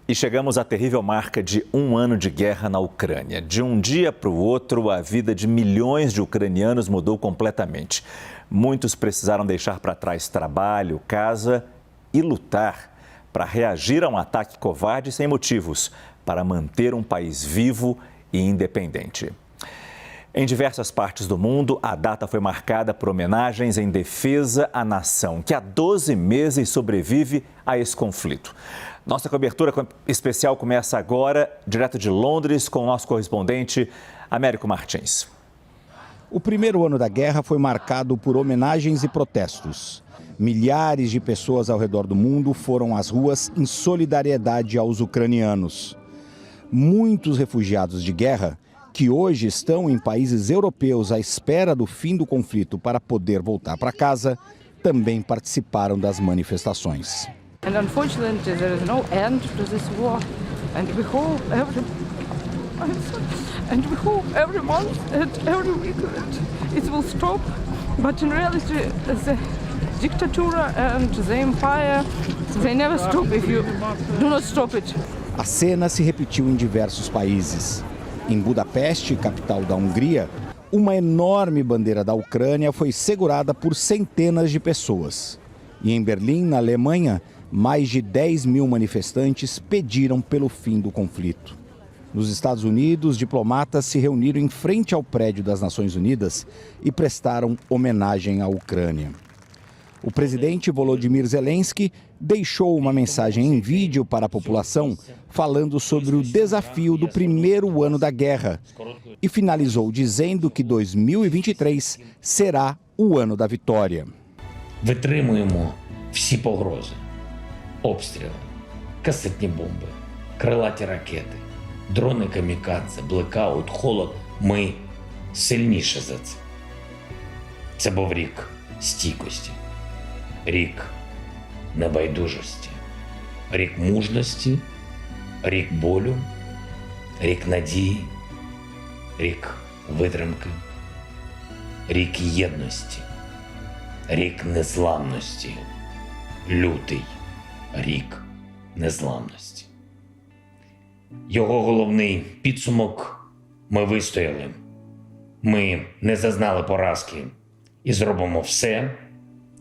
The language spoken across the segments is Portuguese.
E chegamos à terrível marca de 1 ano de guerra na Ucrânia. De um dia para o outro, a vida de milhões de ucranianos mudou completamente. Muitos precisaram deixar para trás trabalho, casa e lutar para reagir a um ataque covarde sem motivos, para manter um país vivo e independente. Em diversas partes do mundo, a data foi marcada por homenagens em defesa à nação, que há 12 meses sobrevive a esse conflito. Nossa cobertura especial começa agora, direto de Londres, com o nosso correspondente Américo Martins. O primeiro ano da guerra foi marcado por homenagens e protestos. Milhares de pessoas ao redor do mundo foram às ruas em solidariedade aos ucranianos. Muitos refugiados de guerra, que hoje estão em países europeus à espera do fim do conflito para poder voltar para casa, também participaram das manifestações. And unfortunately, there is no end to this war, and we hope every month and every week that it will stop. But in reality, the dictator and the empire, they never stop if you do not stop it. A cena se repetiu em diversos países. Em Budapeste, capital da Hungria, uma enorme bandeira da Ucrânia foi segurada por centenas de pessoas. E em Berlim, na Alemanha, mais de 10 mil manifestantes pediram pelo fim do conflito. Nos Estados Unidos, diplomatas se reuniram em frente ao prédio das Nações Unidas e prestaram homenagem à Ucrânia. O presidente Volodymyr Zelensky deixou uma mensagem em vídeo para a população falando sobre o desafio do primeiro ano da guerra e finalizou dizendo que 2023 será o ano da vitória. Витримуємо всі погрози. Обстріли, касетні бомби, крилаті ракети, дрони камікадзе, блекаут, холод. Ми сильніше за це. Це був рік стійкості, рік небайдужості, рік мужності, рік болю, рік надії, рік витримки, рік єдності, рік незламності, лютий рік незламності. Його головний підсумок – ми вистояли, ми не зазнали поразки і зробимо все,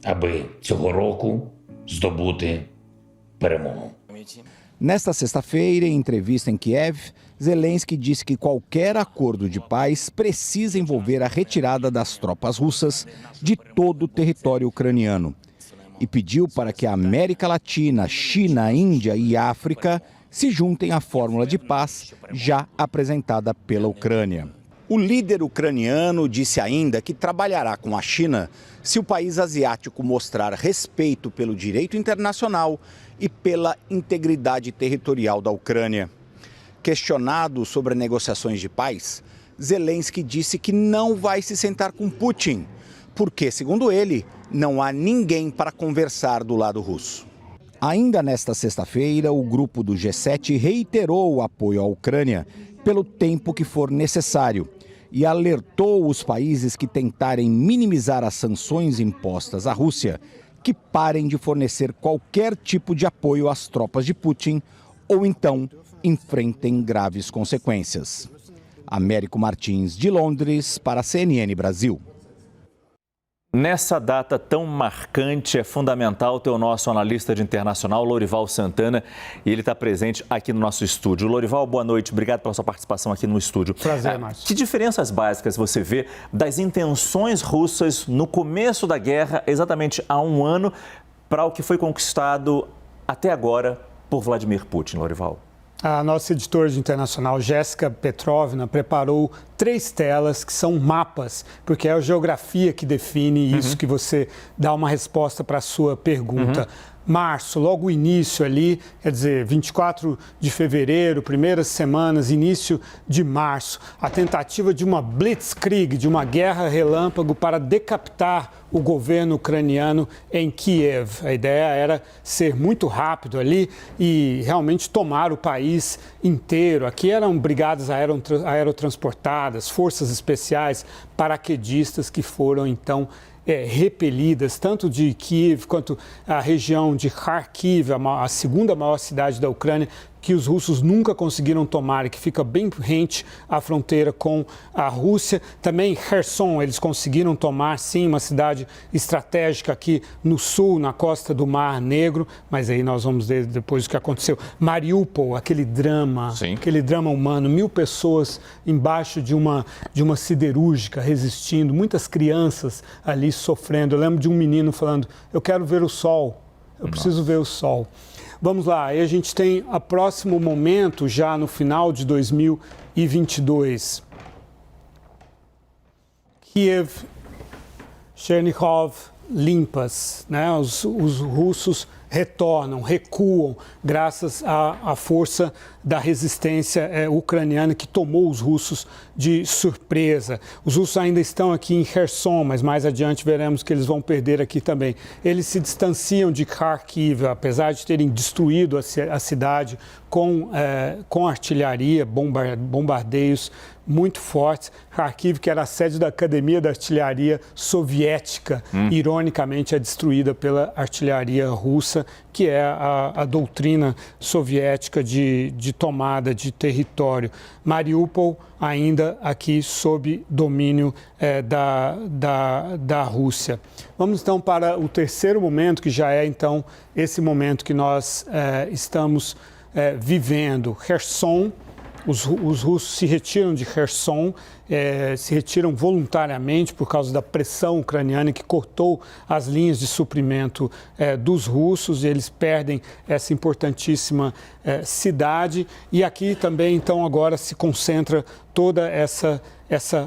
аби цього року здобути перемогу. Nesta sexta-feira, em entrevista em Kiev, Zelensky disse que qualquer acordo de paz precisa envolver a retirada das tropas russas de todo o território ucraniano. E pediu para que a América Latina, China, Índia e África se juntem à fórmula de paz já apresentada pela Ucrânia. O líder ucraniano disse ainda que trabalhará com a China se o país asiático mostrar respeito pelo direito internacional e pela integridade territorial da Ucrânia. Questionado sobre negociações de paz, Zelensky disse que não vai se sentar com Putin, porque, segundo ele, não há ninguém para conversar do lado russo. Ainda nesta sexta-feira, o grupo do G7 reiterou o apoio à Ucrânia pelo tempo que for necessário e alertou os países que tentarem minimizar as sanções impostas à Rússia que parem de fornecer qualquer tipo de apoio às tropas de Putin ou então enfrentem graves consequências. Américo Martins, de Londres, para a CNN Brasil. Nessa data tão marcante, é fundamental ter o nosso analista de internacional, Lorival Santana, e ele está presente aqui no nosso estúdio. Lorival, boa noite, obrigado pela sua participação aqui no estúdio. Prazer, Márcio. Que diferenças básicas você vê das intenções russas no começo da guerra, exatamente há um ano, para o que foi conquistado até agora por Vladimir Putin, Lorival? A nossa editora de internacional, Jéssica Petrovna, preparou 3 telas que são mapas, porque é a geografia que define isso que você dá uma resposta para a sua pergunta. Março, logo o início ali, quer dizer, 24 de fevereiro, primeiras semanas, início de março, a tentativa de uma blitzkrieg, de uma guerra relâmpago para decapitar o governo ucraniano em Kiev. A ideia era ser muito rápido ali e realmente tomar o país inteiro. Aqui eram brigadas aerotransportadas, forças especiais, paraquedistas que foram então repelidas, tanto de Kiev quanto a região de Kharkiv, a segunda maior cidade da Ucrânia, que os russos nunca conseguiram tomar e que fica bem rente à fronteira com a Rússia. Também Kherson, eles conseguiram tomar, sim, uma cidade estratégica aqui no sul, na costa do Mar Negro, mas aí nós vamos ver depois o que aconteceu. Mariupol, aquele drama humano, 1.000 pessoas embaixo de uma siderúrgica resistindo, muitas crianças ali sofrendo. Eu lembro de um menino falando, eu quero ver o sol, eu preciso ver o sol. Vamos lá, aí a gente tem o próximo momento, já no final de 2022. Kiev, Chernihiv, limpas, né? Os russos retornam, recuam, graças à força da resistência ucraniana que tomou os russos de surpresa. Os russos ainda estão aqui em Kherson, mas mais adiante veremos que eles vão perder aqui também. Eles se distanciam de Kharkiv, apesar de terem destruído a cidade com artilharia, bombardeios muito fortes. Kharkiv, que era a sede da Academia da Artilharia Soviética, ironicamente é destruída pela artilharia russa, que é a doutrina soviética de tomada de território. Mariupol ainda aqui sob domínio da Rússia. Vamos então para o terceiro momento, que já é então esse momento que nós estamos vivendo. Kherson. Os russos se retiram de Kherson, se retiram voluntariamente por causa da pressão ucraniana que cortou as linhas de suprimento dos russos, e eles perdem essa importantíssima cidade. E aqui também, então, agora se concentra toda essa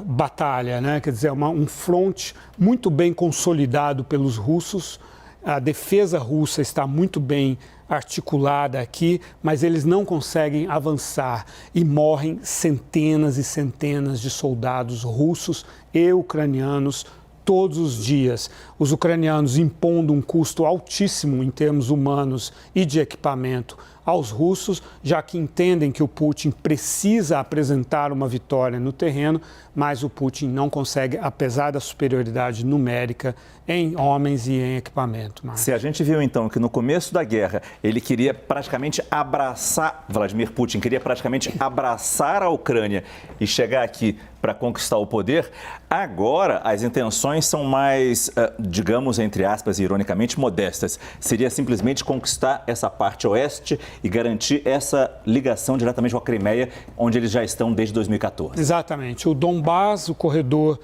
batalha, né? Quer dizer, um fronte muito bem consolidado pelos russos. A defesa russa está muito bem articulada aqui, mas eles não conseguem avançar e morrem centenas e centenas de soldados russos e ucranianos todos os dias. Os ucranianos impondo um custo altíssimo em termos humanos e de equipamento aos russos, já que entendem que o Putin precisa apresentar uma vitória no terreno, mas o Putin não consegue, apesar da superioridade numérica em homens e em equipamento. Marcos. Se a gente viu então que no começo da guerra ele queria praticamente abraçar, Vladimir Putin queria praticamente abraçar a Ucrânia e chegar aqui para conquistar o poder, agora as intenções são mais, digamos, entre aspas, ironicamente, modestas. Seria simplesmente conquistar essa parte oeste e garantir essa ligação diretamente com a Crimeia, onde eles já estão desde 2014. Exatamente. O Donbás, o corredor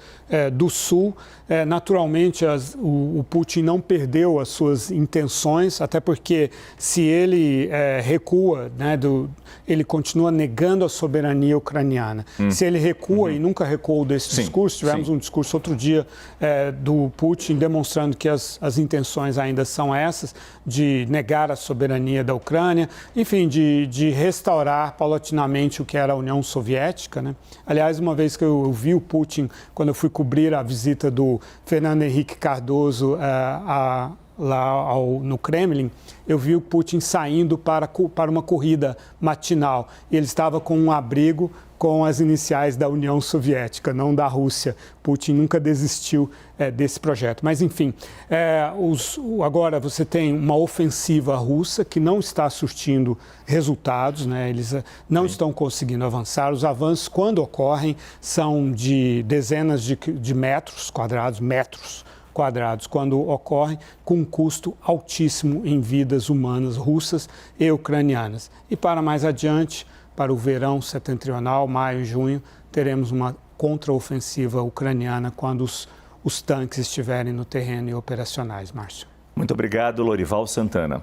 do sul, naturalmente o Putin não perdeu as suas intenções, até porque se ele recua, né, ele continua negando a soberania ucraniana. Se ele recua e nunca recuou desse discurso, tivemos um discurso outro dia do Putin demonstrando que as intenções ainda são essas, de negar a soberania da Ucrânia, enfim, de restaurar paulatinamente o que era a União Soviética, né? Aliás, uma vez que eu vi o Putin, quando eu fui cobrir a visita do Fernando Henrique Cardoso lá no Kremlin, eu vi o Putin saindo para uma corrida matinal. E ele estava com um abrigo com as iniciais da União Soviética, não da Rússia. Putin nunca desistiu desse projeto. Mas, enfim, agora você tem uma ofensiva russa que não está surtindo resultados, né? Eles não estão conseguindo avançar. Os avanços, quando ocorrem, são de dezenas de metros quadrados, quando ocorrem, com um custo altíssimo em vidas humanas russas e ucranianas. E para mais adiante, para o verão setentrional, maio e junho, teremos uma contraofensiva ucraniana quando os tanques estiverem no terreno e operacionais, Márcio. Muito obrigado, Lorival Santana.